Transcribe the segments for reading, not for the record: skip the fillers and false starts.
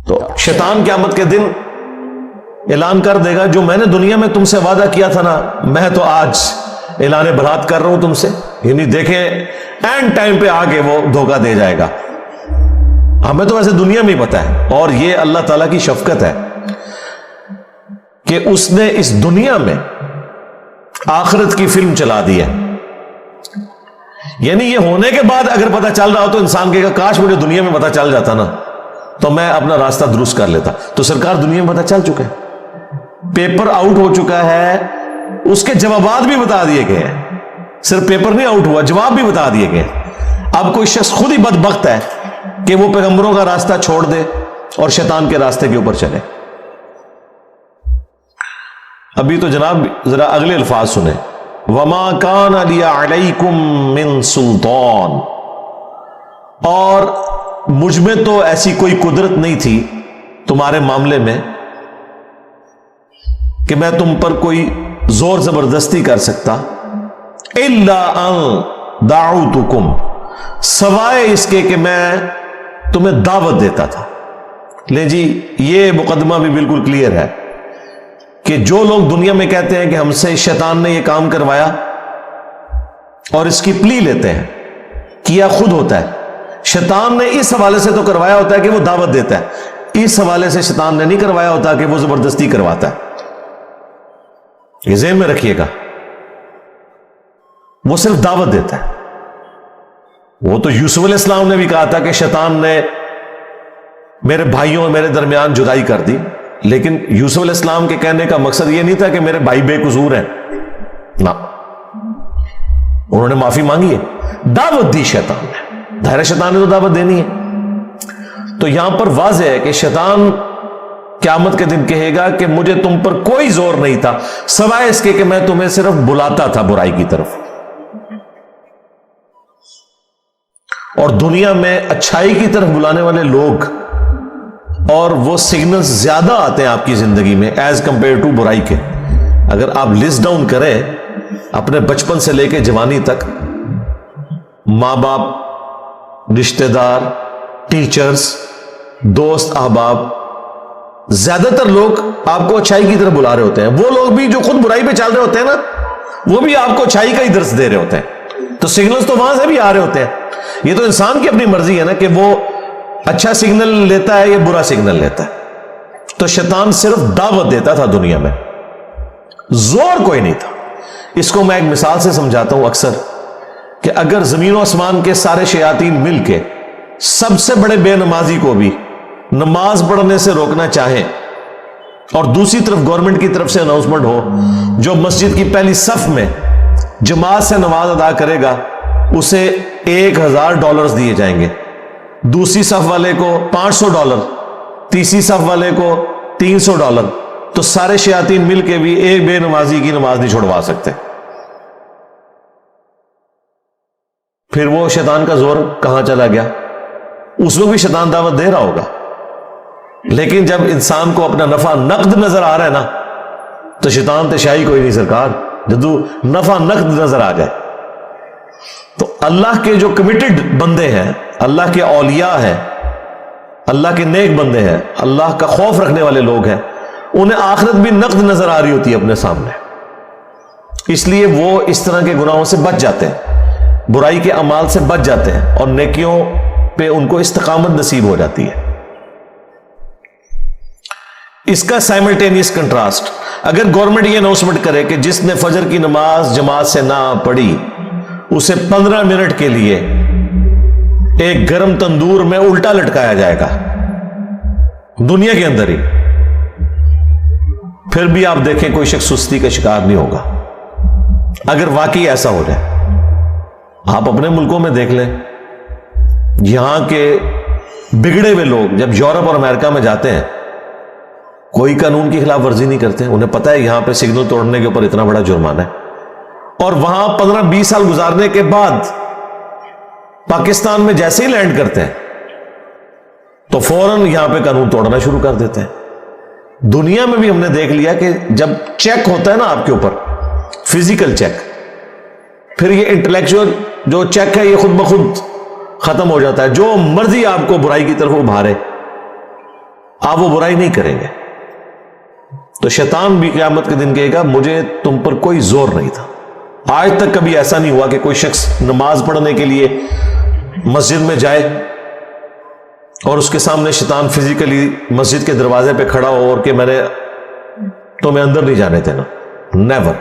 تو شیطان قیامت کے دن اعلان کر دے گا جو میں نے دنیا میں تم سے وعدہ کیا تھا نا، میں تو آج اعلان برات کر رہا ہوں تم سے. یعنی دیکھیں اینڈ ٹائم پہ آ کے وہ دھوکہ دے جائے گا. ہمیں تو ویسے دنیا میں ہی پتا ہے، اور یہ اللہ تعالیٰ کی شفقت ہے کہ اس نے اس دنیا میں آخرت کی فلم چلا دی ہے. یعنی یہ ہونے کے بعد اگر پتہ چل رہا ہو تو انسان کہے گا کاش مجھے دنیا میں پتہ چل جاتا نا تو میں اپنا راستہ درست کر لیتا. تو سرکار دنیا میں پتہ چل چکا ہے، پیپر آؤٹ ہو چکا ہے، اس کے جوابات بھی بتا دیے گئے ہیں. صرف پیپر نہیں آؤٹ ہوا، جواب بھی بتا دیے گئے. اب کوئی شخص خود ہی بدبخت ہے کہ وہ پیغمبروں کا راستہ چھوڑ دے اور شیطان کے راستے کے اوپر چلے. ابھی تو جناب ذرا اگلے الفاظ سنیں. وَمَا كَانَ لِيَ عَلَيْكُمْ مِن سُلْطَان، اور مجھ میں تو ایسی کوئی قدرت نہیں تھی تمہارے معاملے میں کہ میں تم پر کوئی زور زبردستی کر سکتا. إِلَّا أَن دَعُوتُكُمْ، سوائے اس کے کہ میں تمہیں دعوت دیتا تھا. لے جی یہ مقدمہ بھی بالکل کلیئر ہے کہ جو لوگ دنیا میں کہتے ہیں کہ ہم سے شیطان نے یہ کام کروایا اور اس کی پلی لیتے ہیں، کیا خود ہوتا ہے. شیطان نے اس حوالے سے تو کروایا ہوتا ہے کہ وہ دعوت دیتا ہے، اس حوالے سے شیطان نے نہیں کروایا ہوتا کہ وہ زبردستی کرواتا ہے. یہ ذہن میں رکھیے گا، وہ صرف دعوت دیتا ہے. وہ تو یوسف علیہ السلام نے بھی کہا تھا کہ شیطان نے میرے بھائیوں اور میرے درمیان جدائی کر دی، لیکن یوسف علیہ السلام کے کہنے کا مقصد یہ نہیں تھا کہ میرے بھائی بے قصور ہیں، نہ، انہوں نے معافی مانگی ہے، دعوت دی شیطان نے. ظاہر شیطان نے تو دعوت دینی ہے. تو یہاں پر واضح ہے کہ شیطان قیامت کے دن کہے گا کہ مجھے تم پر کوئی زور نہیں تھا سوائے اس کے کہ میں تمہیں صرف بلاتا تھا برائی کی طرف. اور دنیا میں اچھائی کی طرف بلانے والے لوگ اور وہ سگنلز زیادہ آتے ہیں آپ کی زندگی میں ایز کمپیئر ٹو برائی کے. اگر آپ لسٹ ڈاؤن کریں اپنے بچپن سے لے کے جوانی تک، ماں باپ، رشتہ دار، ٹیچرز، دوست، احباب، زیادہ تر لوگ آپ کو اچھائی کی طرف بلا رہے ہوتے ہیں. وہ لوگ بھی جو خود برائی پہ چل رہے ہوتے ہیں نا، وہ بھی آپ کو اچھائی کا ہی درس دے رہے ہوتے ہیں. تو سگنلز تو وہاں سے بھی آ رہے ہوتے ہیں. یہ تو انسان کی اپنی مرضی ہے نا کہ وہ اچھا سگنل لیتا ہے یا برا سگنل لیتا ہے. تو شیطان صرف دعوت دیتا تھا دنیا میں، زور کوئی نہیں تھا. اس کو میں ایک مثال سے سمجھاتا ہوں اکثر کہ اگر زمین و آسمان کے سارے شیاطین مل کے سب سے بڑے بے نمازی کو بھی نماز پڑھنے سے روکنا چاہیں، اور دوسری طرف گورنمنٹ کی طرف سے اناؤنسمنٹ ہو جو مسجد کی پہلی صف میں جماعت سے نماز ادا کرے گا اسے $1000 دیے جائیں گے، دوسری صف والے کو $500، تیسری صف والے کو $300، تو سارے شیاطین مل کے بھی ایک بے نمازی کی نماز نہیں چھڑوا سکتے. پھر وہ شیطان کا زور کہاں چلا گیا؟ اس وقت بھی شیطان دعوت دے رہا ہوگا، لیکن جب انسان کو اپنا نفع نقد نظر آ رہا ہے نا تو شیطان تشائی کوئی نہیں سرکار، جدو نفع نقد نظر آ جائے. تو اللہ کے جو کمیٹڈ بندے ہیں، اللہ کے اولیاء ہیں، اللہ کے نیک بندے ہیں، اللہ کا خوف رکھنے والے لوگ ہیں، انہیں آخرت بھی نقد نظر آ رہی ہوتی ہے اپنے سامنے، اس لیے وہ اس طرح کے گناہوں سے بچ جاتے ہیں، برائی کے اعمال سے بچ جاتے ہیں، اور نیکیوں پہ ان کو استقامت نصیب ہو جاتی ہے. اس کا سائملٹینیس کنٹراسٹ، اگر گورنمنٹ یہ اناؤنسمنٹ کرے کہ جس نے فجر کی نماز جماعت سے نہ پڑھی اسے 15 منٹ کے لیے ایک گرم تندور میں الٹا لٹکایا جائے گا دنیا کے اندر ہی، پھر بھی آپ دیکھیں کوئی شخص سستی کا شکار نہیں ہوگا. اگر واقعی ایسا ہو جائے، آپ اپنے ملکوں میں دیکھ لیں، یہاں کے بگڑے ہوئے لوگ جب یورپ اور امریکہ میں جاتے ہیں کوئی قانون کی خلاف ورزی نہیں کرتے، انہیں پتہ ہے یہاں پہ سگنل توڑنے کے اوپر اتنا بڑا جرمانہ ہے، اور وہاں 15-20 سال گزارنے کے بعد پاکستان میں جیسے ہی لینڈ کرتے ہیں تو فوراً یہاں پہ قانون توڑنا شروع کر دیتے ہیں. دنیا میں بھی ہم نے دیکھ لیا کہ جب چیک ہوتا ہے نا آپ کے اوپر فزیکل چیک، پھر یہ انٹلیکچوئل جو چیک ہے یہ خود بخود ختم ہو جاتا ہے. جو مرضی آپ کو برائی کی طرف ابھارے، آپ وہ برائی نہیں کریں گے تو شیطان بھی قیامت کے دن کہے گا مجھے تم پر کوئی زور نہیں تھا. آج تک کبھی ایسا نہیں ہوا کہ کوئی شخص نماز پڑھنے کے لیے مسجد میں جائے اور اس کے سامنے شیطان فزیکلی مسجد کے دروازے پہ کھڑا ہو اور کہ میں نے تمہیں اندر نہیں جانے دینا. نیور.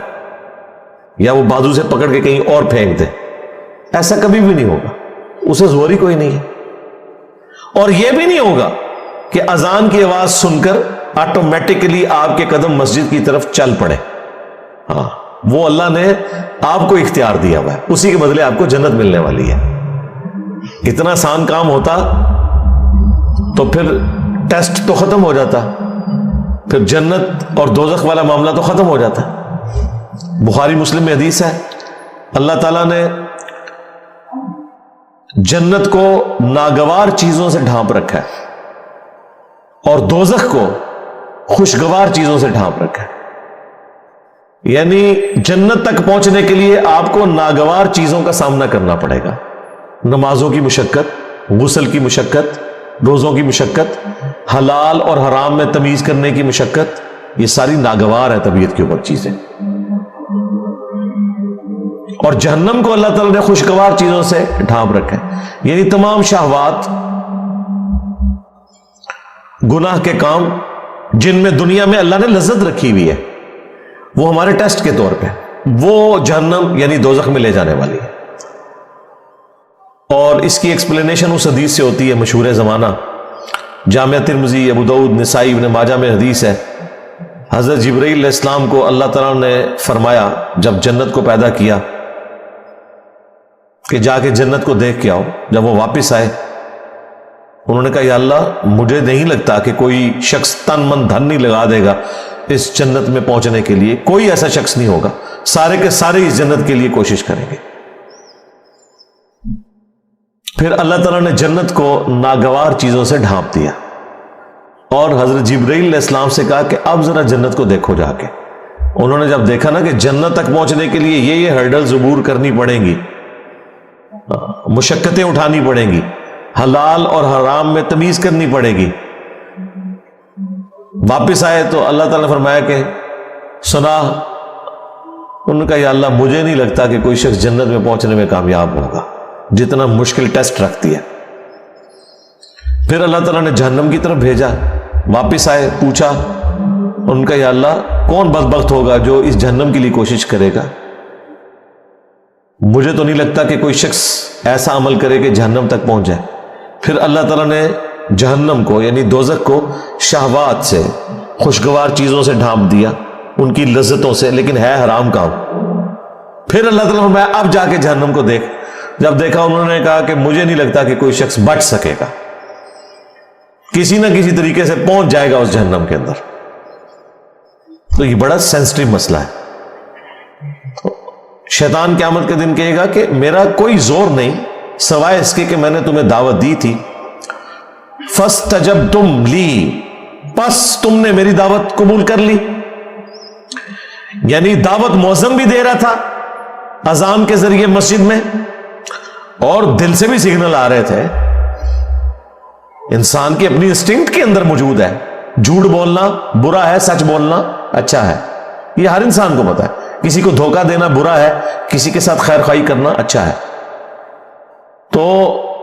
یا وہ بازو سے پکڑ کے کہیں اور پھینک دے. ایسا کبھی بھی نہیں ہوگا. اسے زور ہی کوئی نہیں ہے. اور یہ بھی نہیں ہوگا کہ اذان کی آواز سن کر آٹومیٹکلی آپ کے قدم مسجد کی طرف چل پڑے. ہاں وہ اللہ نے آپ کو اختیار دیا ہوا ہے, اسی کے بدلے آپ کو جنت ملنے والی ہے. اتنا آسان کام ہوتا تو پھر ٹیسٹ تو ختم ہو جاتا, پھر جنت اور دوزخ والا معاملہ تو ختم ہو جاتا. بخاری مسلم میں حدیث ہے اللہ تعالیٰ نے جنت کو ناگوار چیزوں سے ڈھانپ رکھا ہے اور دوزخ کو خوشگوار چیزوں سے ڈھانپ رکھا ہے. یعنی جنت تک پہنچنے کے لیے آپ کو ناگوار چیزوں کا سامنا کرنا پڑے گا. نمازوں کی مشقت, غسل کی مشقت, روزوں کی مشقت, حلال اور حرام میں تمیز کرنے کی مشقت, یہ ساری ناگوار ہے طبیعت کے اوپر چیزیں. اور جہنم کو اللہ تعالیٰ نے خوشگوار چیزوں سے ڈھانپ رکھا ہے. یعنی تمام شہوات, گناہ کے کام جن میں دنیا میں اللہ نے لذت رکھی ہوئی ہے, وہ ہمارے ٹیسٹ کے طور پہ وہ جہنم یعنی دوزخ میں لے جانے والی ہے. اور اس کی ایکسپلینیشن اس حدیث سے ہوتی ہے مشہور زمانہ, جامعہ ترمذی, ابو داؤد, نسائی, ابن ماجہ میں حدیث ہے. حضرت جبرائیل علیہ السلام کو اللہ تعالیٰ نے فرمایا جب جنت کو پیدا کیا کہ جا کے جنت کو دیکھ کے آؤ. جب وہ واپس آئے انہوں نے کہا یا اللہ مجھے نہیں لگتا کہ کوئی شخص تن من دھن نہیں لگا دے گا اس جنت میں پہنچنے کے لیے. کوئی ایسا شخص نہیں ہوگا, سارے کے سارے اس جنت کے لیے کوشش کریں گے. پھر اللہ تعالیٰ نے جنت کو ناگوار چیزوں سے ڈھانپ دیا اور حضرت جبرائیل علیہ السلام سے کہا کہ اب ذرا جنت کو دیکھو جا کے. انہوں نے جب دیکھا نا کہ جنت تک پہنچنے کے لیے یہ ہرڈلز عبور کرنی پڑیں گی, مشقتیں اٹھانی پڑیں گی, حلال اور حرام میں تمیز کرنی پڑے گی. واپس آئے تو اللہ تعالیٰ نے فرمایا کہ سنا. انہوں نے کہا یا اللہ مجھے نہیں لگتا کہ کوئی شخص جنت میں پہنچنے میں کامیاب ہوگا, جتنا مشکل ٹیسٹ رکھتی ہے. پھر اللہ تعالیٰ نے جہنم کی طرف بھیجا. واپس آئے, پوچھا, ان کا یا اللہ کون بدبخت ہوگا جو اس جہنم کے لیے کوشش کرے گا. مجھے تو نہیں لگتا کہ کوئی شخص ایسا عمل کرے کہ جہنم تک پہنچ جائے. پھر اللہ تعالیٰ نے جہنم کو یعنی دوزخ کو شہوات سے, خوشگوار چیزوں سے ڈھانپ دیا, ان کی لذتوں سے, لیکن ہے حرام کام. پھر اللہ تعالیٰ نے فرمایا اب جا کے جہنم کو دیکھ. جب دیکھا انہوں نے کہا کہ مجھے نہیں لگتا کہ کوئی شخص بچ سکے گا, کسی نہ کسی طریقے سے پہنچ جائے گا اس جہنم کے اندر. تو یہ بڑا سینسٹیو مسئلہ ہے. شیطان قیامت کے دن کہے گا کہ میرا کوئی زور نہیں سوائے اس کے کہ میں نے تمہیں دعوت دی تھی, فاستجبتم لی, پس تم نے میری دعوت قبول کر لی. یعنی دعوت مؤذن بھی دے رہا تھا اذان کے ذریعے مسجد میں, اور دل سے بھی سگنل آ رہے تھے. انسان کی اپنی انسٹنکٹ کے اندر موجود ہے, جھوٹ بولنا برا ہے, سچ بولنا اچھا ہے. یہ ہر انسان کو پتا ہے. کسی کو دھوکہ دینا برا ہے, کسی کے ساتھ خیر خواہی کرنا اچھا ہے. تو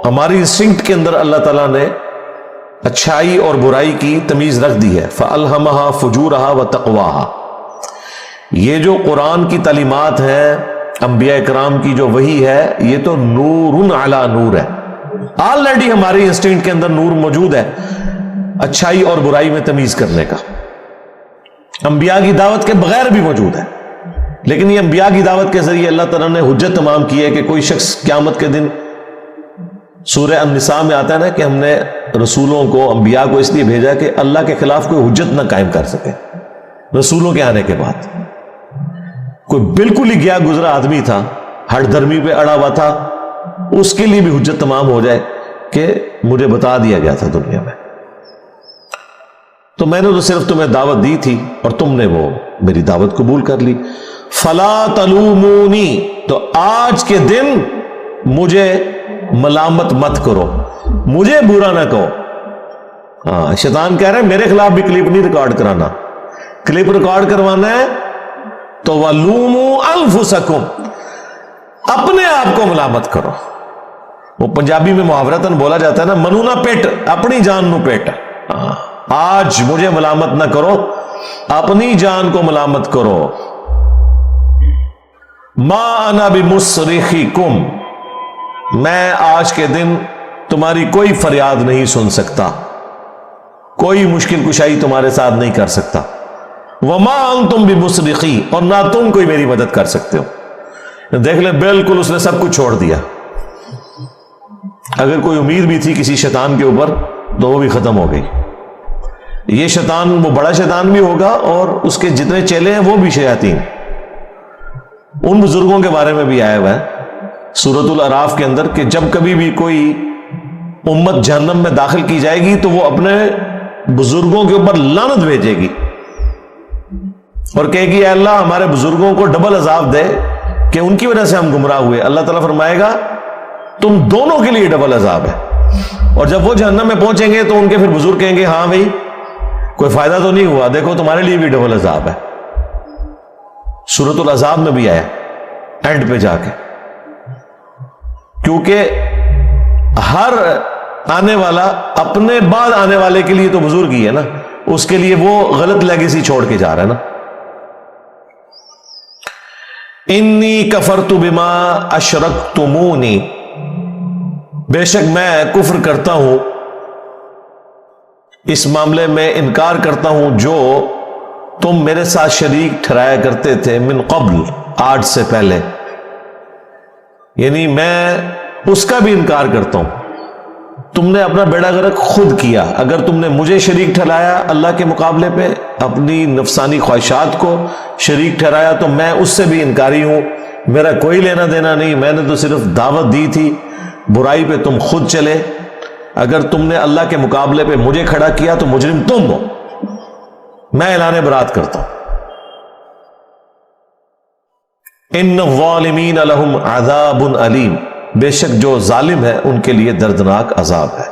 ہماری انسٹنکٹ کے اندر اللہ تعالیٰ نے اچھائی اور برائی کی تمیز رکھ دی ہے. فَأَلْهَمَهَا فُجُورَهَا وَتَقْوَاهَا. یہ جو قرآن کی تعلیمات ہیں, انبیاء کرام کی جو وحی ہے, یہ تو نور علی نور ہے. آلریڈی ہماری انسٹنکٹ کے اندر نور موجود ہے اچھائی اور برائی میں تمیز کرنے کا. انبیاء کی دعوت کے بغیر بھی موجود ہے, لیکن یہ انبیاء کی دعوت کے ذریعے اللہ تعالیٰ نے حجت تمام کی ہے کہ کوئی شخص قیامت کے دن, سورہ النساء میں آتا ہے نا کہ ہم نے رسولوں کو, انبیاء کو اس لیے بھیجا کہ اللہ کے خلاف کوئی حجت نہ قائم کر سکے. رسولوں کے آنے کے بعد کوئی بالکل ہی گیا گزرا آدمی تھا, ہٹ دھرمی پہ اڑا ہوا تھا, اس کے لیے بھی حجت تمام ہو جائے کہ مجھے بتا دیا گیا تھا دنیا میں, تو میں نے تو صرف تمہیں دعوت دی تھی اور تم نے وہ میری دعوت قبول کر لی. فلا تلومونی, تو آج کے دن مجھے ملامت مت کرو, مجھے برا نہ کہو. ہاں شیطان کہہ رہے ہیں میرے خلاف بھی کلپ نہیں ریکارڈ کرانا، کلپ ریکارڈ کروانا ہے تو وَلُومُوا أَنفُسَكُمْ، اپنے آپ کو ملامت کرو۔ وہ پنجابی میں محاورتاً بولا جاتا ہے نا، منونا پیٹ، اپنی جان نو پیٹ۔ آج مجھے ملامت نہ کرو، اپنی جان کو ملامت کرو۔ ما انا بمصرخکم، میں آج کے دن تمہاری کوئی فریاد نہیں سن سکتا، کوئی مشکل کشائی تمہارے ساتھ نہیں کر سکتا۔ وما انتم بمصرخی، اور نہ تم کوئی میری مدد کر سکتے ہو۔ دیکھ لیں بالکل اس نے سب کچھ چھوڑ دیا۔ اگر کوئی امید بھی تھی کسی شیطان کے اوپر تو وہ بھی ختم ہو گئی۔ یہ شیطان وہ بڑا شیطان بھی ہوگا اور اس کے جتنے چیلے ہیں وہ بھی شیاطین۔ ان بزرگوں کے بارے میں بھی آیا ہوا ہے سورۃ الاعراف کے اندر کہ جب کبھی بھی کوئی امت جہنم میں داخل کی جائے گی تو وہ اپنے بزرگوں کے اوپر لعنت بھیجے گی اور کہے گی اے اللہ ہمارے بزرگوں کو ڈبل عذاب دے کہ ان کی وجہ سے ہم گمراہ ہوئے۔ اللہ تعالیٰ فرمائے گا تم دونوں کے لیے ڈبل عذاب ہے۔ اور جب وہ جہنم میں پہنچیں گے تو ان کے پھر بزرگ کہیں گے ہاں بھائی کوئی فائدہ تو نہیں ہوا، دیکھو تمہارے لیے بھی ڈبل عذاب ہے۔ سورۃ الاحزاب میں بھی آیا اینڈ پہ جا کے، کیونکہ ہر آنے والا اپنے بعد آنے والے کے لیے تو بزرگ ہی ہے نا، اس کے لیے وہ غلط لیگیسی چھوڑ کے جا رہا ہے نا۔ انی کفرت بما اشرکتمونی، بے شک میں کفر کرتا ہوں، اس معاملے میں انکار کرتا ہوں جو تم میرے ساتھ شریک ٹھہرایا کرتے تھے من قبل، آج سے پہلے، یعنی میں اس کا بھی انکار کرتا ہوں۔ تم نے اپنا بیڑا غرق خود کیا، اگر تم نے مجھے شریک ٹھہرایا اللہ کے مقابلے پہ، اپنی نفسانی خواہشات کو شریک ٹھہرایا، تو میں اس سے بھی انکاری ہوں، میرا کوئی لینا دینا نہیں، میں نے تو صرف دعوت دی تھی، برائی پہ تم خود چلے۔ اگر تم نے اللہ کے مقابلے پہ مجھے کھڑا کیا تو مجرم تم ہو، میں اعلان برات کرتا ہوں۔ ان الظالمین لہم عذاب علیم، بے شک جو ظالم ہے ان کے لیے دردناک عذاب ہے۔